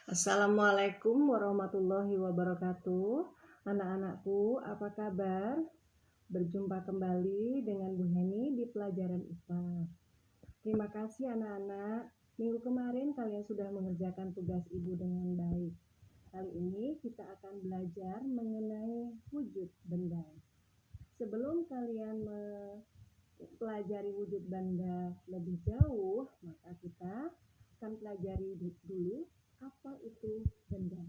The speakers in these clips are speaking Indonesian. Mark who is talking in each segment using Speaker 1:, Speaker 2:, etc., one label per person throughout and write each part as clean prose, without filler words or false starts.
Speaker 1: Assalamualaikum warahmatullahi wabarakatuh. Anak-anakku, apa kabar? Berjumpa kembali dengan Bu Heni di pelajaran IPA. Terima kasih anak-anak. Minggu kemarin kalian sudah mengerjakan tugas Ibu dengan baik. Kali ini kita akan belajar mengenai wujud benda. Sebelum kalian mempelajari wujud benda lebih jauh, maka kita akan pelajari dulu apa itu benda.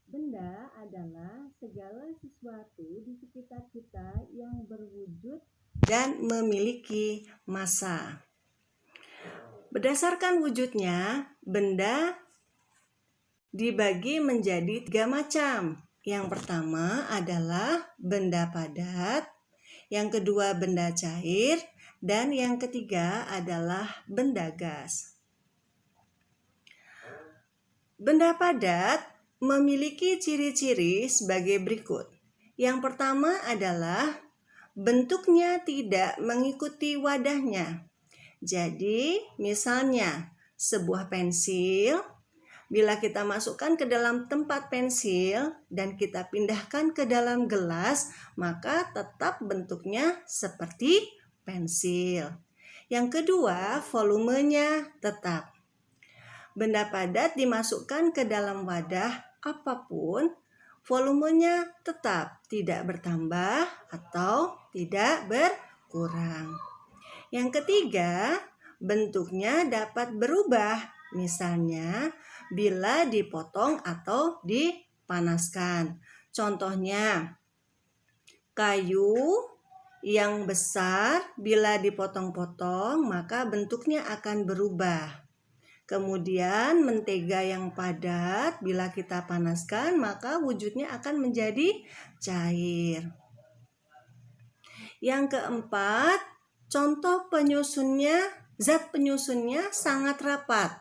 Speaker 1: Benda adalah segala sesuatu di sekitar kita yang berwujud dan memiliki massa. Berdasarkan wujudnya, benda dibagi menjadi 3 macam. Yang pertama adalah benda padat, yang kedua benda cair, dan yang ketiga adalah benda gas. Benda padat memiliki ciri-ciri sebagai berikut. Yang pertama adalah bentuknya tidak mengikuti wadahnya. Jadi, misalnya sebuah pensil, bila kita masukkan ke dalam tempat pensil dan kita pindahkan ke dalam gelas, maka tetap bentuknya seperti pensil. Yang kedua, volumenya tetap. Benda padat dimasukkan ke dalam wadah apapun, volumenya tetap tidak bertambah atau tidak berkurang. Yang ketiga, bentuknya dapat berubah, misalnya bila dipotong atau dipanaskan. Contohnya, kayu yang besar bila dipotong-potong maka bentuknya akan berubah. Kemudian mentega yang padat bila kita panaskan maka wujudnya akan menjadi cair. Yang keempat, contoh penyusunnya, zat penyusunnya sangat rapat.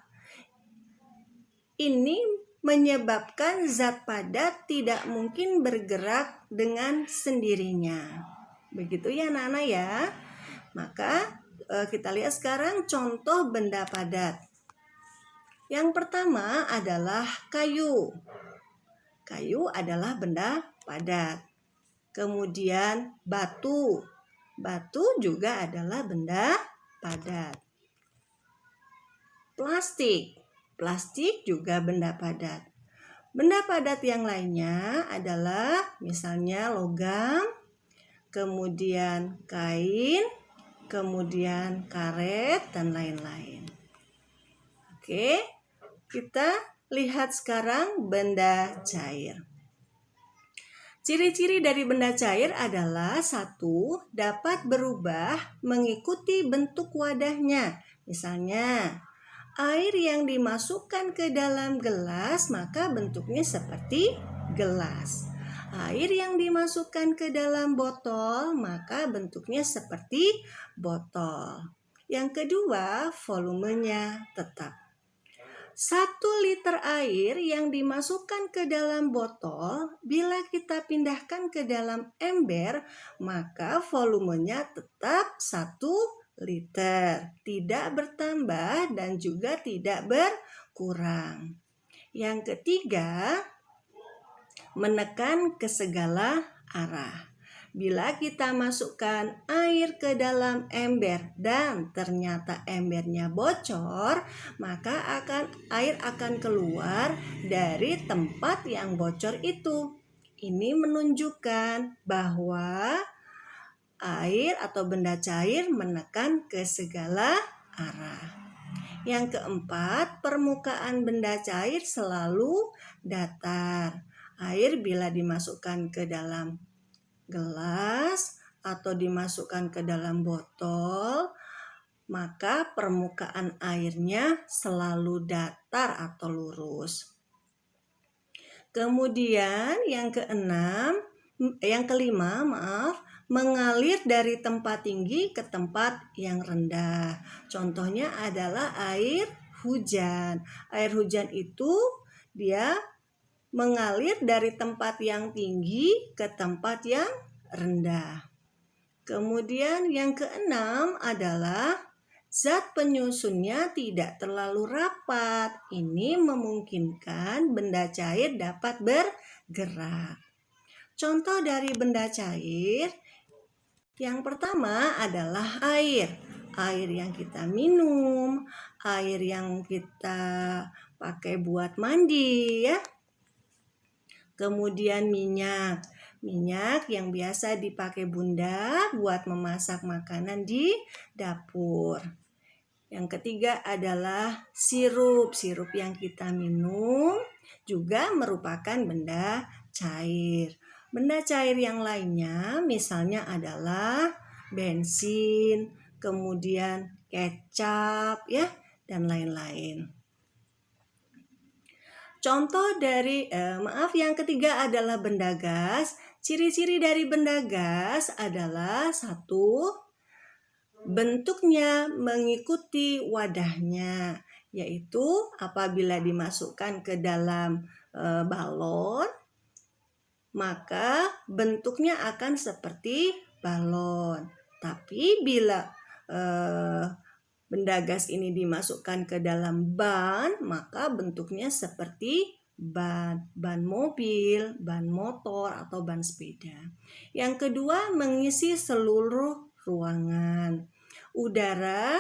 Speaker 1: Ini menyebabkan zat padat tidak mungkin bergerak dengan sendirinya. Begitu ya anak-anak ya. Maka kita lihat sekarang contoh benda padat. Yang pertama adalah kayu. Kayu adalah benda padat. Kemudian batu. Batu juga adalah benda padat. Plastik. Plastik juga benda padat. Benda padat yang lainnya adalah misalnya logam, kemudian kain, kemudian karet, dan lain-lain. Oke. Kita lihat sekarang benda cair. Ciri-ciri dari benda cair adalah 1. Dapat berubah mengikuti bentuk wadahnya. Misalnya, air yang dimasukkan ke dalam gelas maka bentuknya seperti gelas. Air yang dimasukkan ke dalam botol maka bentuknya seperti botol. Yang kedua, volumenya tetap. 1 liter air yang dimasukkan ke dalam botol, bila kita pindahkan ke dalam ember, maka volumenya tetap 1 liter. Tidak bertambah dan juga tidak berkurang. Yang ketiga, menekan ke segala arah. Bila kita masukkan air ke dalam ember dan ternyata embernya bocor, maka air akan keluar dari tempat yang bocor itu. Ini menunjukkan bahwa air atau benda cair menekan ke segala arah. Yang keempat, permukaan benda cair selalu datar. Air bila dimasukkan ke dalam gelas atau dimasukkan ke dalam botol, maka permukaan airnya selalu datar atau lurus. Kemudian yang kelima, mengalir dari tempat tinggi ke tempat yang rendah. Contohnya adalah air hujan. Air hujan itu dia mengalir dari tempat yang tinggi ke tempat yang rendah. Kemudian yang keenam adalah zat penyusunnya tidak terlalu rapat. Ini memungkinkan benda cair dapat bergerak. Contoh dari benda cair yang pertama adalah air. Air yang kita minum, air yang kita pakai buat mandi ya. Kemudian minyak. Minyak yang biasa dipakai Bunda buat memasak makanan di dapur. Yang ketiga adalah sirup. Sirup yang kita minum juga merupakan benda cair. Benda cair yang lainnya misalnya adalah bensin, kemudian kecap ya, dan lain-lain. Contoh dari yang ketiga adalah benda gas. Ciri-ciri dari benda gas adalah satu, bentuknya mengikuti wadahnya, yaitu apabila dimasukkan ke dalam balon, maka bentuknya akan seperti balon. Tapi bila benda gas ini dimasukkan ke dalam ban, maka bentuknya seperti ban mobil, ban motor, atau ban sepeda. Yang kedua, mengisi seluruh ruangan. Udara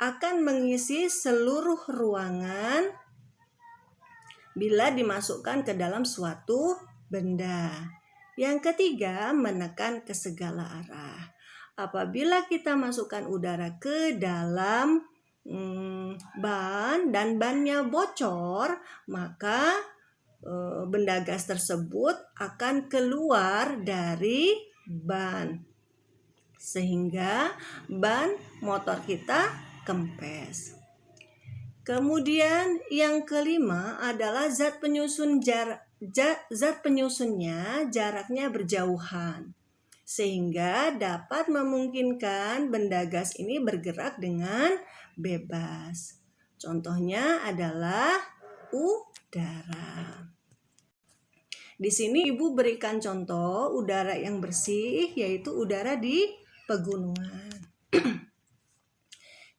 Speaker 1: akan mengisi seluruh ruangan bila dimasukkan ke dalam suatu benda. Yang ketiga, menekan ke segala arah. Apabila kita masukkan udara ke dalam ban dan bannya bocor, maka benda gas tersebut akan keluar dari ban, sehingga ban motor kita kempes. Kemudian yang kelima adalah zat penyusunnya jaraknya berjauhan, sehingga dapat memungkinkan benda gas ini bergerak dengan bebas. Contohnya adalah udara. Di sini Ibu berikan contoh udara yang bersih, yaitu udara di pegunungan.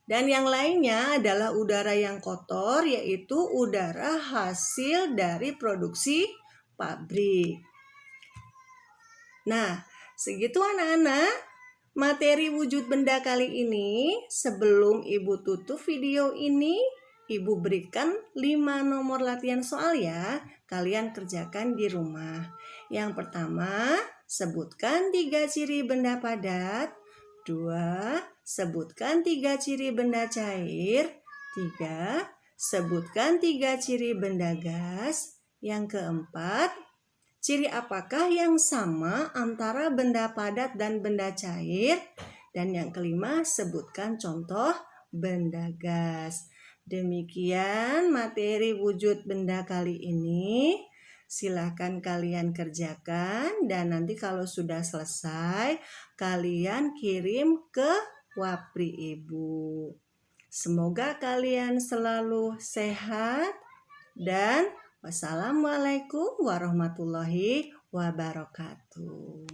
Speaker 1: Dan yang lainnya adalah udara yang kotor, yaitu udara hasil dari produksi pabrik. Nah, segitu anak-anak materi wujud benda kali ini. Sebelum Ibu tutup video ini, Ibu berikan 5 nomor latihan soal ya. Kalian kerjakan di rumah. Yang pertama, sebutkan 3 ciri benda padat. 2. Sebutkan 3 ciri benda cair. 3. Sebutkan 3 ciri benda gas. Yang keempat, ciri apakah yang sama antara benda padat dan benda cair? Dan yang kelima, sebutkan contoh benda gas. Demikian materi wujud benda kali ini. Silakan kalian kerjakan dan nanti kalau sudah selesai kalian kirim ke Wapri Ibu. Semoga kalian selalu sehat dan wassalamualaikum warahmatullahi wabarakatuh.